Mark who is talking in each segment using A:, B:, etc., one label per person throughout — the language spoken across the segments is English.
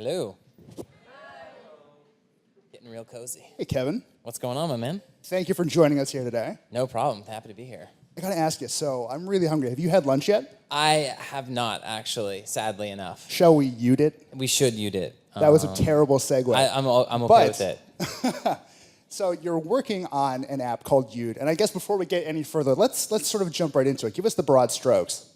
A: Hello. Getting real cozy.
B: Hey, Kevin.
A: What's going on, my man?
B: Thank you for joining us here today.
A: No problem. Happy to be here.
B: I gotta ask you, so I'm really hungry. Have you had lunch yet?
A: I have not, actually, sadly enough.
B: Shall we Yood it?
A: We should Yood it.
B: That was a terrible segue.
A: I'm okay with it.
B: So you're working on an app called Yood, and I guess before we get any further, let's sort of jump right into it. Give us the broad strokes.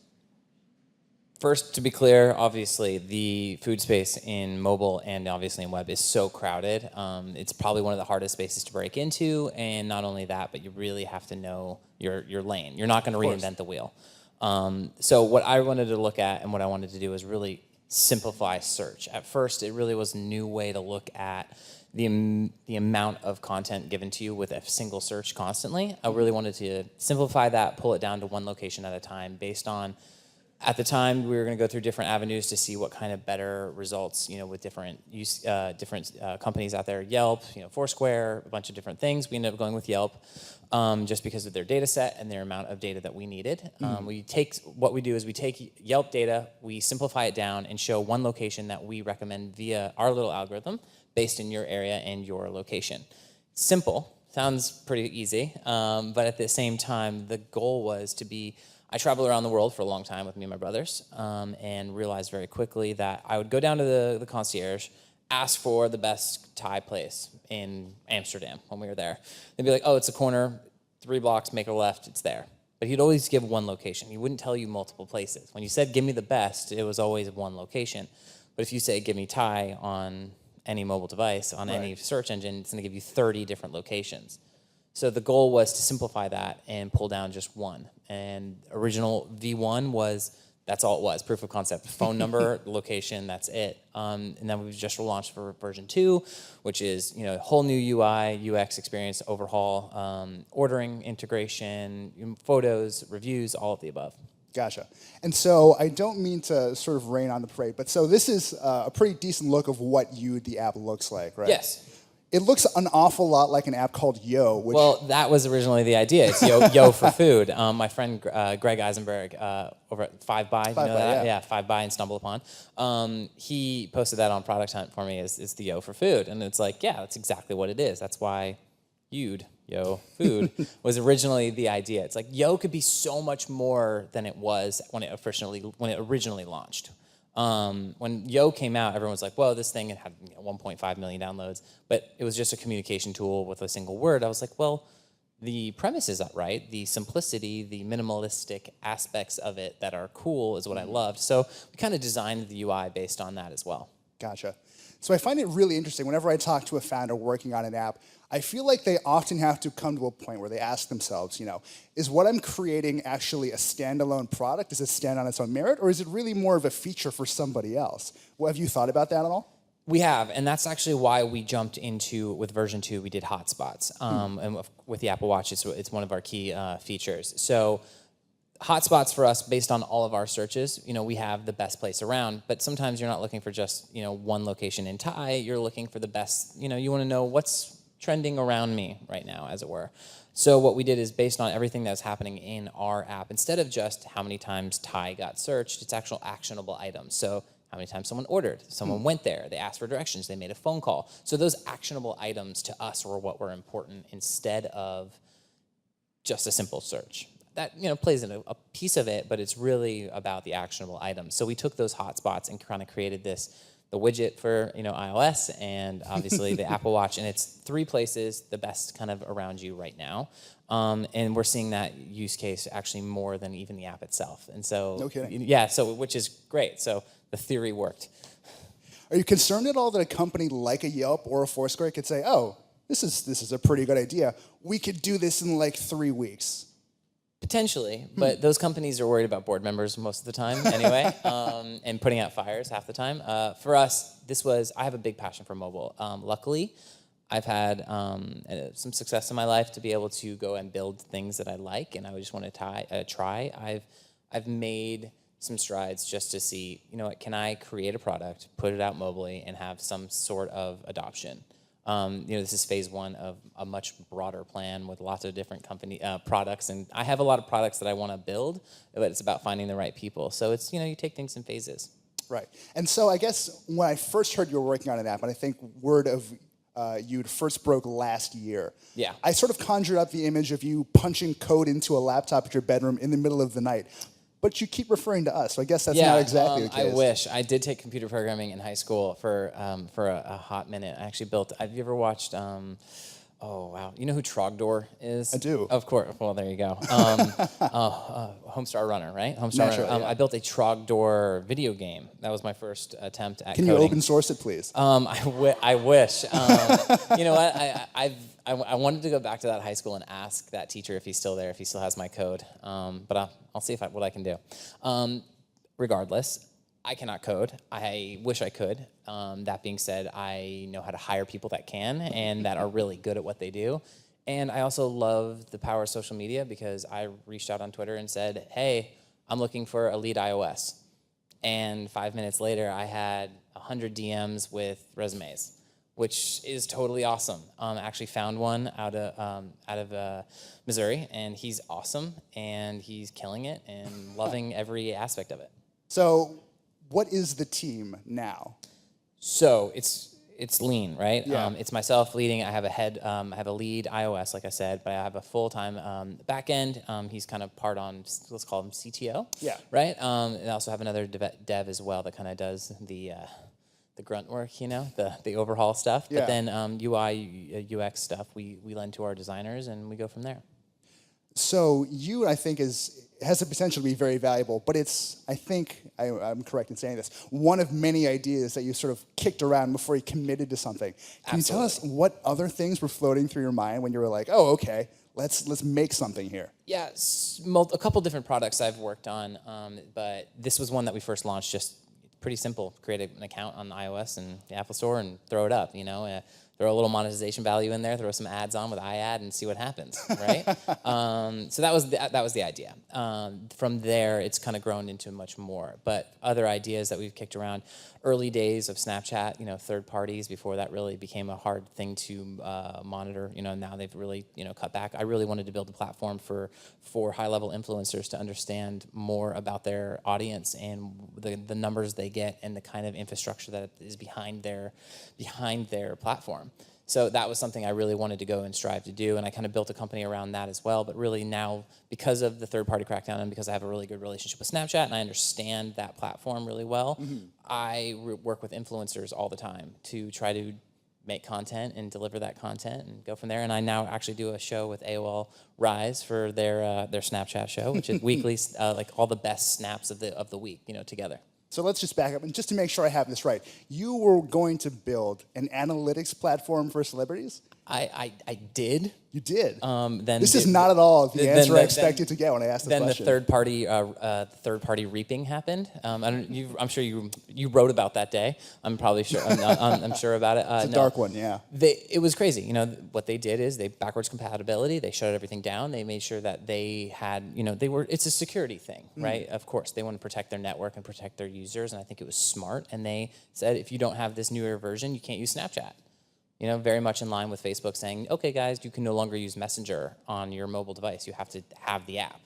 A: First, to be clear, obviously, the food space in mobile and obviously in web is so crowded. It's probably one of the hardest spaces to break into, and not only that, but you really have to know your lane. You're not going to reinvent the wheel. So what I wanted to look at and what I wanted to do is really simplify search. At first, it really was a new way to look at the amount of content given to you with a single search constantly. I really wanted to simplify that, pull it down to one location at a time based on, at the time, we were going to go through different avenues to see what kind of better results, with different companies out there, Yelp, Foursquare, a bunch of different things. We ended up going with Yelp just because of their data set and their amount of data that we needed. What we do is we take Yelp data, we simplify it down and show one location that we recommend via our little algorithm based in your area and your location. Simple, sounds pretty easy, but at the same time, the goal was to be, I traveled around the world for a long time with me and my brothers, and realized very quickly that I would go down to the concierge, ask for the best Thai place in Amsterdam when we were there. They'd be like, oh, it's a corner, 3 blocks, make a left, it's there. But he'd always give one location. He wouldn't tell you multiple places. When you said, give me the best, it was always one location. But if you say, give me Thai on any mobile device, on any search engine, it's going to give you 30 different locations. So the goal was to simplify that and pull down just one. And original V1 was, that's all it was, proof of concept. Phone number, location, that's it. And then we've just relaunched for version 2, which is a whole new UI, UX experience overhaul, ordering, integration, photos, reviews, all of the above.
B: Gotcha. And so I don't mean to sort of rain on the parade, but so this is a pretty decent look of what Yood, the app, looks like, right?
A: Yes.
B: It looks an awful lot like an app called Yo.
A: Well, that was originally the idea. It's Yo for food. My friend Greg Eisenberg over at 5by, you know that? Yeah, 5by and Stumble Upon. He posted that on Product Hunt for me as the Yo for food. And it's like, yeah, that's exactly what it is. That's why Yood, Yo food, was originally the idea. It's like Yo could be so much more than it was when it originally launched. When Yo came out, everyone was like, whoa, this thing, it had 1.5 million downloads, but it was just a communication tool with a single word. I was like, well, the premise is right. The simplicity, the minimalistic aspects of it that are cool is what I loved. So we kind of designed the UI based on that as well.
B: Gotcha. So I find it really interesting. Whenever I talk to a founder working on an app, I feel like they often have to come to a point where they ask themselves, is what I'm creating actually a standalone product? Does it stand on its own merit? Or is it really more of a feature for somebody else? Well, have you thought about that at all?
A: We have, and that's actually why we jumped into, with version 2, we did hotspots. And with the Apple Watch, it's one of our key features. So hotspots for us, based on all of our searches, we have the best place around, but sometimes you're not looking for just, one location in Thai. You're looking for the best, you want to know what's trending around me right now, as it were. So what we did is based on everything that's happening in our app, instead of just how many times Thai got searched, it's actual actionable items. So how many times someone ordered, someone went there, they asked for directions, they made a phone call. So those actionable items to us were what were important instead of just a simple search. That plays in a piece of it, but it's really about the actionable items. So we took those hotspots and kind of created the widget for iOS and obviously the Apple Watch, and it's 3 places, the best kind of around you right now. And we're seeing that use case actually more than even the app itself. And so,
B: no kidding.
A: Yeah, so which is great. So the theory worked.
B: Are you concerned at all that a company like a Yelp or a Foursquare could say, oh, this is a pretty good idea. We could do this in like 3 weeks?
A: Potentially, but those companies are worried about board members most of the time anyway, and putting out fires half the time. For us, I have a big passion for mobile. Luckily, I've had some success in my life to be able to go and build things that I like, and I just want to try. I've made some strides just to see, can I create a product, put it out mobily, and have some sort of adoption. This is phase 1 of a much broader plan with lots of different products, and I have a lot of products that I want to build, but it's about finding the right people. So it's, you take things in phases.
B: Right. And so I guess when I first heard you were working on an app, and I think word of Yood first broke last year.
A: Yeah.
B: I sort of conjured up the image of you punching code into a laptop at your bedroom in the middle of the night. But you keep referring to us, so I guess that's not exactly the case.
A: I wish. I did take computer programming in high school for a hot minute. I actually built. Have you ever watched? Oh wow! You know who Trogdor is?
B: I do.
A: Of course. Well, there you go. Homestar Runner, right? Homestar
B: Naturally,
A: Runner.
B: yeah.
A: I built a Trogdor video game. That was my first attempt at
B: Can
A: coding.
B: you open source it, please?
A: I wish. You know what? I wanted to go back to that high school and ask that teacher if he's still there, if he still has my code. But I'll see what I can do. Regardless, I cannot code. I wish I could. That being said, I know how to hire people that can and that are really good at what they do. And I also love the power of social media because I reached out on Twitter and said, hey, I'm looking for a lead iOS. And 5 minutes later, I had 100 DMs with resumes, which is totally awesome. I actually found one out of Missouri, and he's awesome, and he's killing it and loving every aspect of it.
B: So what is the team now?
A: So it's lean, right?
B: Yeah.
A: It's myself leading. I have a lead iOS, like I said, but I have a full-time back end. He's kind of part on, let's call him CTO.
B: Yeah.
A: Right. And I also have another dev as well that kind of does the grunt work, you know, the overhaul stuff.
B: Yeah.
A: But then UI, UX stuff, we lend to our designers and we go from there.
B: So you, I think, has the potential to be very valuable, but it's, I think, I'm correct in saying this, one of many ideas that you sort of kicked around before you committed to something. Can you tell us what other things were floating through your mind when you were like, oh, okay, let's make something here? Yeah,
A: a couple different products I've worked on, but this was one that we first launched. Just pretty simple: create an account on iOS and the Apple Store and throw it up. You know, throw a little monetization value in there, throw some ads on with iAd, and see what happens. Right. So that was the idea. From there, it's kind of grown into much more. But other ideas that we've kicked around, early days of Snapchat, you know, third parties before that really became a hard thing to monitor. You know, now they've really, you know, cut back. I really wanted to build a platform for high-level influencers to understand more about their audience and the numbers they get and the kind of infrastructure that is behind their platform. So that was something I really wanted to go and strive to do, and I kind of built a company around that as well. But really now, because of the third-party crackdown and because I have a really good relationship with Snapchat and I understand that platform really well, I work with influencers all the time to try to make content and deliver that content and go from there. And I now actually do a show with AOL Rise for their Snapchat show, which is weekly, like all the best snaps of the week, you know, together.
B: So let's just back up, and just to make sure I have this right, you were going to build an analytics platform for celebrities?
A: I did.
B: You did.
A: Then
B: this is not at all the answer I expected to get when I asked the
A: question. Then
B: the
A: third party reaping happened. I'm sure you wrote about that day. I'm probably sure. I'm sure about it.
B: It's a dark one, yeah.
A: It was crazy. You know what they did is they backwards compatibility. They shut everything down. They made sure that they had, you know, it's a security thing, right? Of course, they want to protect their network and protect their users, and I think it was smart. And they said, if you don't have this newer version, you can't use Snapchat. You know, very much in line with Facebook saying, okay, guys, you can no longer use Messenger on your mobile device. You have to have the app.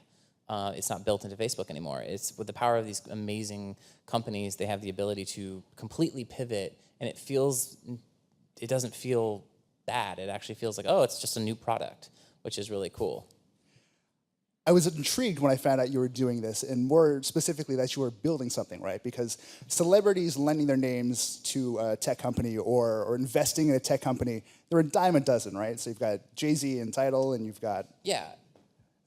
A: It's not built into Facebook anymore. It's with the power of these amazing companies, they have the ability to completely pivot, and it doesn't feel bad. It actually feels like, oh, it's just a new product, which is really cool.
B: I was intrigued when I found out you were doing this, and more specifically that you were building something, right? Because celebrities lending their names to a tech company or investing in a tech company, they're a dime a dozen, right? So you've got Jay-Z and Tidal, and you've got...
A: Yeah.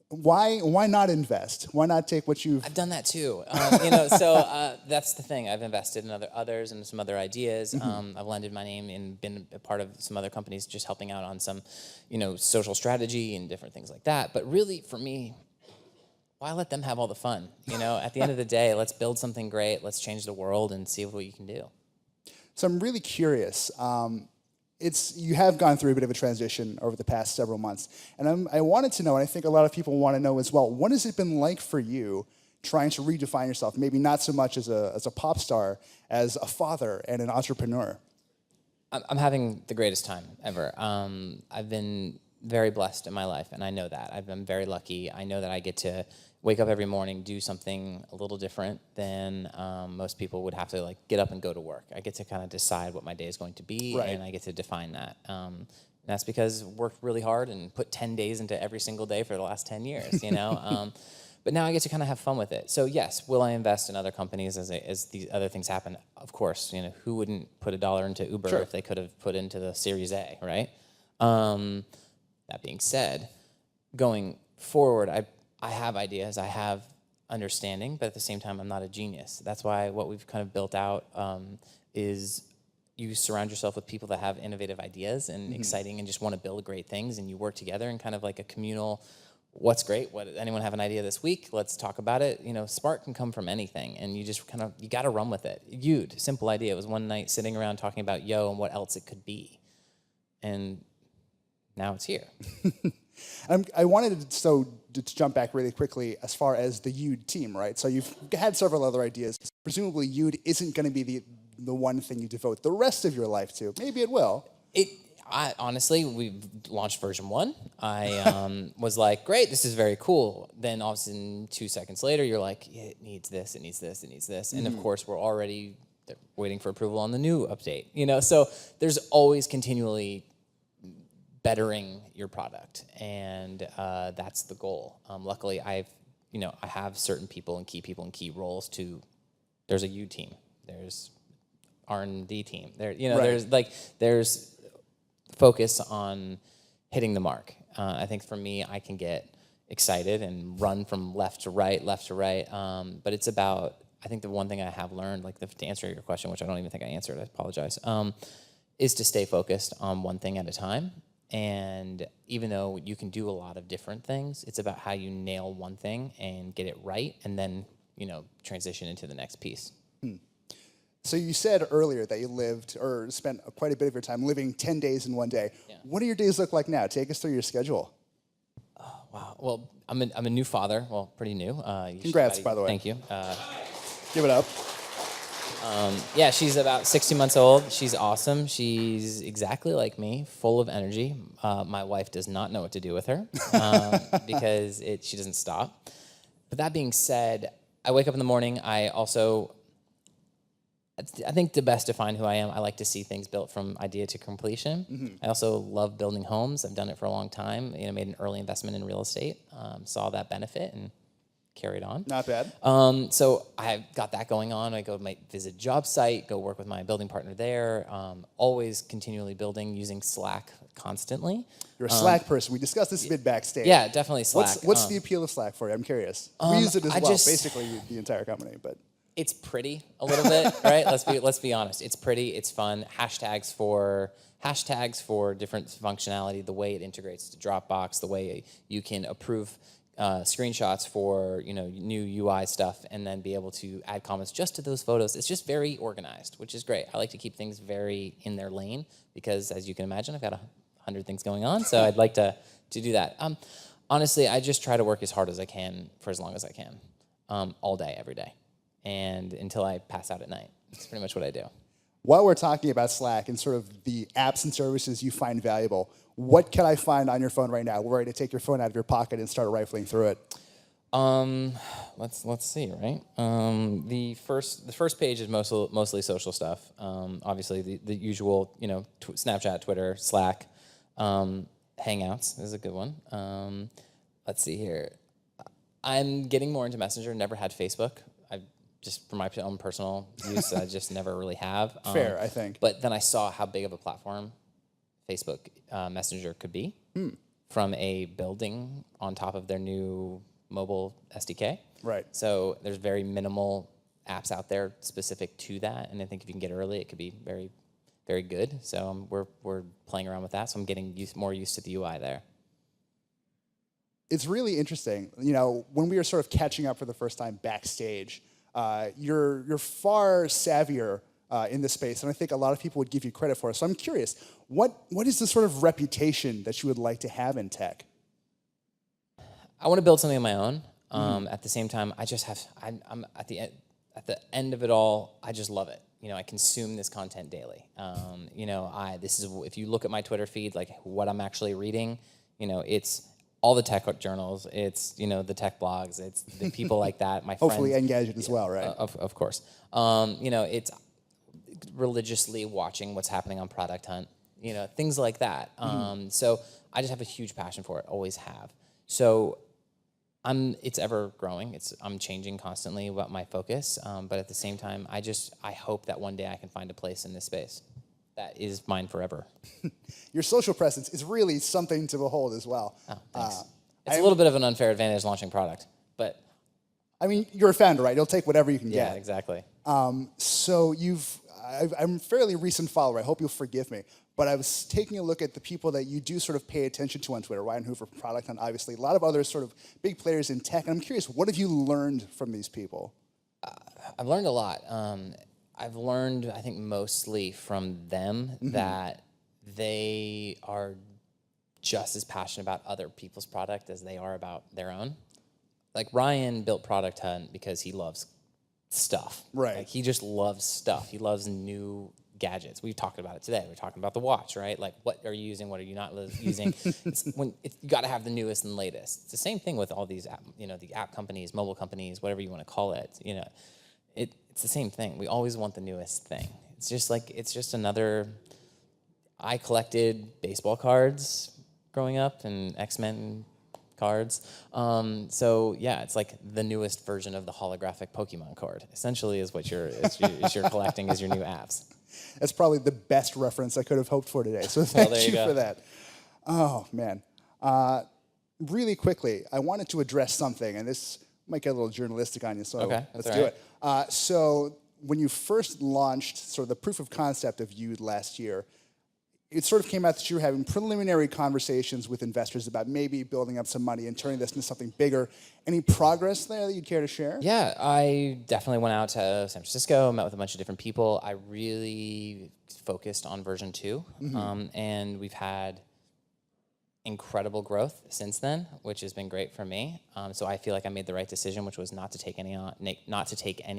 B: Why not invest? Why not take what you've...
A: I've done that too. You know, so that's the thing. I've invested in others and some other ideas. I've lended my name and been a part of some other companies just helping out on some, you know, social strategy and different things like that. But really, for me, why let them have all the fun? You know, at the end of the day, let's build something great. Let's change the world and see what you can do.
B: So I'm really curious. You have gone through a bit of a transition over the past several months. And I wanted to know, and I think a lot of people want to know as well, what has it been like for you trying to redefine yourself? Maybe not so much as a pop star, as a father and an entrepreneur.
A: I'm having the greatest time ever. I've been very blessed in my life, and I know that. I'm very lucky. I know that I get to wake up every morning, do something a little different than most people would have to like get up and go to work. I get to kind of decide what my day is going to be,
B: Right.
A: and I get to define that. That's because I worked really hard and put 10 days into every single day for the last 10 years, you know? But now I get to kind of have fun with it. So yes, will I invest in other companies as these other things happen? Of course, you know, who wouldn't put $1 into Uber
B: Sure.
A: if they could have put into the Series A, right? That being said, going forward, I have ideas, I have understanding, but at the same time, I'm not a genius. That's why what we've kind of built out is you surround yourself with people that have innovative ideas and exciting and just want to build great things, and you work together in kind of like a communal, what's great, anyone have an idea this week? Let's talk about it. You know, spark can come from anything, and you just kind of, you got to run with it. Yood, simple idea. It was one night sitting around talking about Yo and what else it could be. And now it's here.
B: I wanted to jump back really quickly as far as the Yood team, right? So you've had several other ideas. Presumably, Yood isn't going to be the one thing you devote the rest of your life to. Maybe it will.
A: Honestly, we've launched version 1. I was like, great, this is very cool. Then all of a sudden, 2 seconds later, you're like, yeah, it needs this, it needs this, it needs this. And of course, we're already waiting for approval on the new update. You know, so there's always continually bettering your product, and that's the goal. Luckily, I have certain people in key roles. There's a U team, there's R&D team,
B: Right.
A: there's focus on hitting the mark. I think for me, I can get excited and run from left to right, but it's about, I think the one thing I have learned, like to answer your question, which I don't even think I answered, I apologize, is to stay focused on one thing at a time. And even though you can do a lot of different things, it's about how you nail one thing and get it right, and then, transition into the next piece.
B: So you said earlier that you lived or spent quite a bit of your time living 10 days in one day.
A: Yeah.
B: What do your days look like now? Take us through your schedule.
A: Wow. Well, I'm a new father. Well, pretty new.
B: Congrats, by the way.
A: Thank you.
B: Give it up.
A: Yeah, she's about 60 months old. She's awesome. She's exactly like me, full of energy. My wife does not know what to do with her because she doesn't stop. But that being said, I wake up in the morning. I think to best define who I am, I like to see things built from idea to completion. I also love building homes. I've done it for a long time. Made an early investment in real estate, saw that benefit, and carried on.
B: Not bad.
A: So I've got that going on. I might visit job site, go work with my building partner there. Always continually building, using Slack constantly.
B: You're a Slack person. We discussed this a bit backstage.
A: Yeah, definitely Slack.
B: What's the appeal of Slack for you? I'm curious. We use it as well, basically the entire company, but...
A: It's pretty a little bit, right? Let's be honest. It's pretty. It's fun. Hashtags for different functionality. The way it integrates to Dropbox. The way you can approve screenshots for new UI stuff, and then be able to add comments just to those photos. It's just very organized, which is great. I like to keep things very in their lane because, as you can imagine, I've got 100 things going on. So I'd like to do that. Honestly, I just try to work as hard as I can for as long as I can, all day, every day. And until I pass out at night. That's pretty much what I do.
B: While we're talking about Slack and sort of the apps and services you find valuable, what can I find on your phone right now? We're ready to take your phone out of your pocket and start rifling through it.
A: Let's see, right? The first page is mostly social stuff. Obviously, the usual, Snapchat, Twitter, Slack, Hangouts is a good one. Let's see here. I'm getting more into Messenger. Never had Facebook. Just for my own personal use, I just never really have.
B: Fair, I think.
A: But then I saw how big of a platform Facebook Messenger could be from a building on top of their new mobile SDK.
B: Right.
A: So there's very minimal apps out there specific to that, and I think if you can get early, it could be very, very good. So we're playing around with that. So I'm getting more used to the UI there.
B: It's really interesting. When we were sort of catching up for the first time backstage, you're far savvier in this space, and I think a lot of people would give you credit for it. So I'm curious, what is the sort of reputation that you would like to have in tech?
A: I want to build something of my own. At the same time, I'm at the end of it all. I just love it. I consume this content daily. If you look at my Twitter feed, like what I'm actually reading It's all the tech journals, it's the tech blogs, it's the people like that. My
B: Hopefully
A: friends,
B: Engadget as well, right?
A: of course. It's religiously watching what's happening on Product Hunt, things like that. So I just have a huge passion for it, always have. So it's ever growing. I'm changing constantly about my focus, but at the same time, I hope that one day I can find a place in this space that is mine forever.
B: Your social presence is really something to behold as well.
A: Oh, thanks. It's a little bit of an unfair advantage launching product, but
B: I mean, you're a founder, right? You'll take whatever you can get.
A: Yeah, exactly.
B: So I'm a fairly recent follower. I hope you'll forgive me. But I was taking a look at the people that you do sort of pay attention to on Twitter. Ryan Hoover, Product Hunt, obviously. A lot of other sort of big players in tech. And I'm curious, what have you learned from these people?
A: I've learned a lot. I've learned, I think, mostly from them that they are just as passionate about other people's product as they are about their own. Like Ryan built Product Hunt because he loves stuff.
B: Right.
A: Like he just loves stuff. He loves new gadgets. We've talked about it today. We're talking about the watch, right? Like what are you using? What are you not using? You got to have the newest and latest. It's the same thing with all these, the app companies, mobile companies, whatever you want to call it. It's the same thing. We always want the newest thing. It's just another. I collected baseball cards growing up and X-Men cards. So yeah, it's like the newest version of the holographic Pokemon card. Essentially, is what you're collecting is your new apps.
B: That's probably the best reference I could have hoped for today. So thank you for that. Oh man. Really quickly, I wanted to address something, and this might get a little journalistic on you. So let's do it. So when you first launched sort of the proof of concept of Yood last year, it sort of came out that you were having preliminary conversations with investors about maybe building up some money and turning this into something bigger. Any progress there that you'd care to share?
A: Yeah, I definitely went out to San Francisco, met with a bunch of different people. I really focused on version 2, and we've had incredible growth since then, which has been great for me. So I feel like I made the right decision, which was not to take any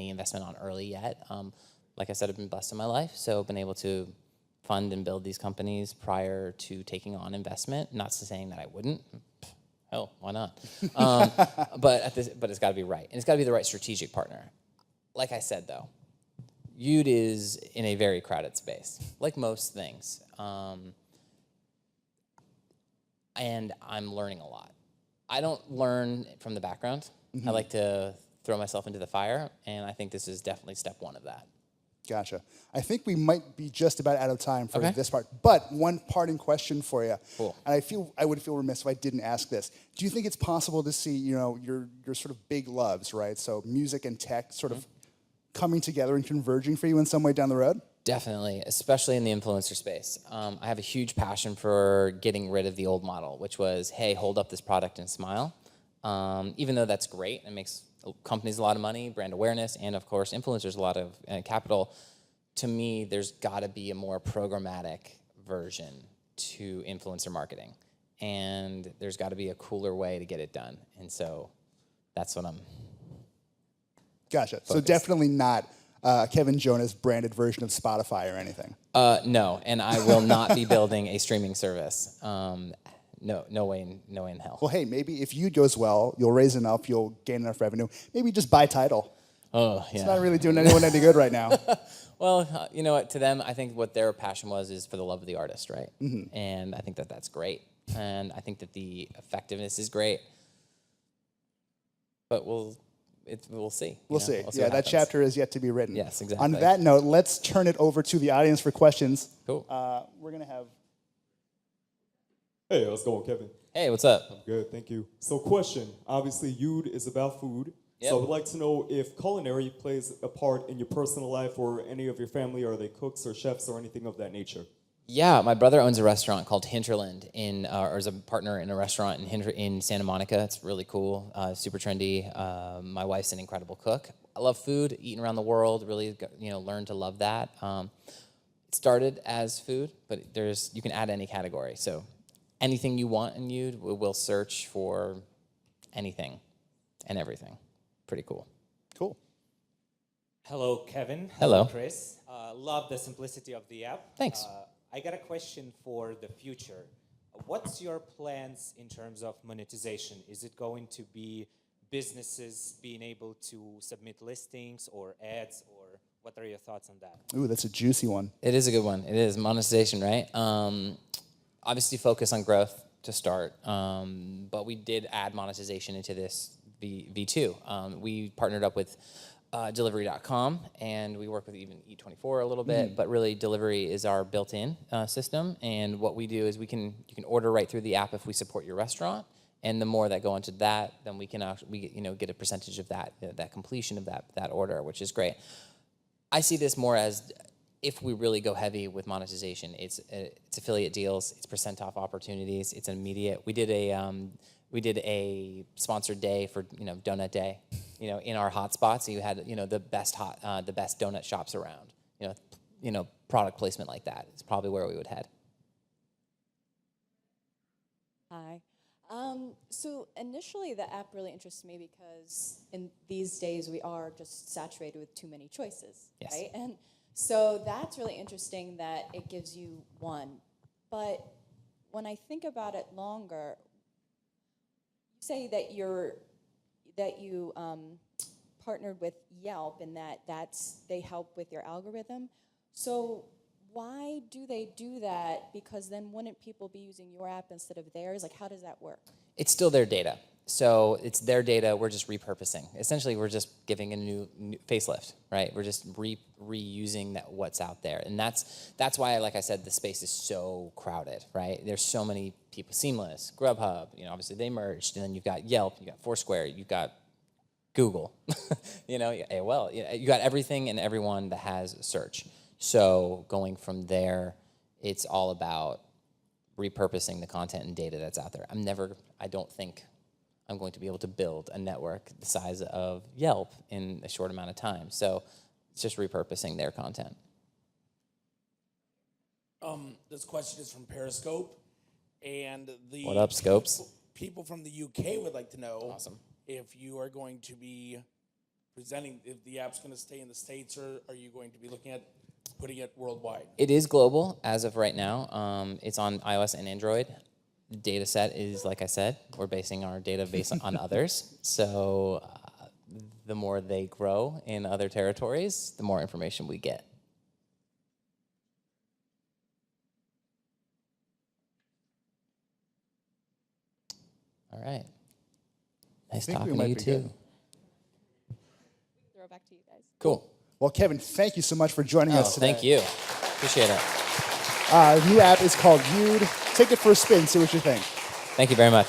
A: investment on early yet. Like I said, I've been blessed in my life, so I've been able to fund and build these companies prior to taking on investment. Not saying that I wouldn't. Hell, why not? But it's got to be right, and it's got to be the right strategic partner. Like I said, though, Yood is in a very crowded space, like most things, and I'm learning a lot. I don't learn from the background. I like to throw myself into the fire, and I think this is definitely step one of that.
B: Gotcha. I think we might be just about out of time for this part. But one parting question for you.
A: Cool.
B: And I would feel remiss if I didn't ask this. Do you think it's possible to see, your sort of big loves, right? So music and tech sort of coming together and converging for you in some way down the road?
A: Definitely, especially in the influencer space. I have a huge passion for getting rid of the old model, which was, hey, hold up this product and smile. Even though that's great and makes companies a lot of money, brand awareness, and of course influencers a lot of capital. To me, there's got to be a more programmatic version to influencer marketing, and there's got to be a cooler way to get it done. And so that's what I'm.
B: Gotcha.
A: Focused.
B: So definitely not Kevin Jonas branded version of Spotify or anything.
A: No, and I will not be building a streaming service. No way in hell.
B: Well, hey, maybe if Yood goes well, you'll raise enough, you'll gain enough revenue. Maybe just buy Tidal.
A: Oh, yeah.
B: It's not really doing anyone any good right now.
A: Well, you know what? To them, I think what their passion is for the love of the artist, right? And I think that that's great. And I think that the effectiveness is great. But we'll see.
B: We'll see.
A: We'll
B: Yeah, that chapter is yet to be written.
A: Yes, exactly.
B: On that note, let's turn it over to the audience for questions.
A: Cool.
B: We're going to have...
C: Hey, how's it going, Kevin?
A: Hey, what's up?
C: I'm good, thank you. So question, obviously Yood is about food.
A: Yep.
C: So I would like to know if culinary plays a part in your personal life or any of your family. Are they cooks or chefs or anything of that nature?
A: Yeah, my brother owns a restaurant called Hinterland or is a partner in a restaurant in Santa Monica. It's really cool, super trendy. My wife's an incredible cook. I love food, eating around the world. Really, learned to love that. It started as food, but you can add any category. So anything you want in Yood, we'll search for anything and everything. Pretty cool.
B: Cool.
D: Hello, Kevin.
A: Hello.
D: Chris. Love the simplicity of the app.
A: Thanks.
D: I got a question for the future. What's your plans in terms of monetization? Is it going to be businesses being able to submit listings or ads, or what are your thoughts on that?
B: Ooh, that's a juicy one.
A: It is a good one. It is monetization, right? Obviously, focus on growth to start, but we did add monetization into this V2. We partnered up with delivery.com, and we work with even E24 a little bit, but really delivery is our built-in system, and what we do is you can order right through the app if we support your restaurant, and the more that go into that, then we can actually get a percentage of that completion of that order, which is great. I see this more as if we really go heavy with monetization, it's affiliate deals, it's percent off opportunities, it's immediate. We did a sponsored day for donut day, in our hotspots. So you had the best donut shops around. Product placement like that is probably where we would head.
E: Hi. So initially, the app really interests me because in these days we are just saturated with too many choices,
A: Yes.
E: right? And so that's really interesting that it gives you one. But when I think about it longer, you say that you partnered with Yelp and they help with your algorithm. So why do they do that? Because then wouldn't people be using your app instead of theirs? Like, how does that work?
A: It's still their data. So it's their data, we're just repurposing. Essentially, we're just giving a new facelift, right? We're just reusing what's out there. And that's why, like I said, the space is so crowded, right? There's so many people. Seamless, Grubhub, obviously they merged. And then you've got Yelp, you've got Foursquare, you've got Google, AOL. You got everything and everyone that has search. So going from there, it's all about repurposing the content and data that's out there. I don't think I'm going to be able to build a network the size of Yelp in a short amount of time. So it's just repurposing their content.
F: This question is from Periscope, and
A: What up, Scopes?
F: People from the UK would like to know
A: Awesome.
F: if you are going to be presenting, if the app's going to stay in the States, or are you going to be looking at putting it worldwide?
A: It is global as of right now. It's on iOS and Android. The data set is, like I said, we're basing our database on others. So the more they grow in other territories, the more information we get. All right. Nice
B: think we
A: talking to
B: might
A: you
B: be
A: too.
B: good.
E: Throw it back to you guys.
A: Cool.
B: Well, Kevin, thank you so much for joining us today.
A: Thank you. Appreciate it.
B: The new app is called Yood. Take it for a spin, see what you think.
A: Thank you very much.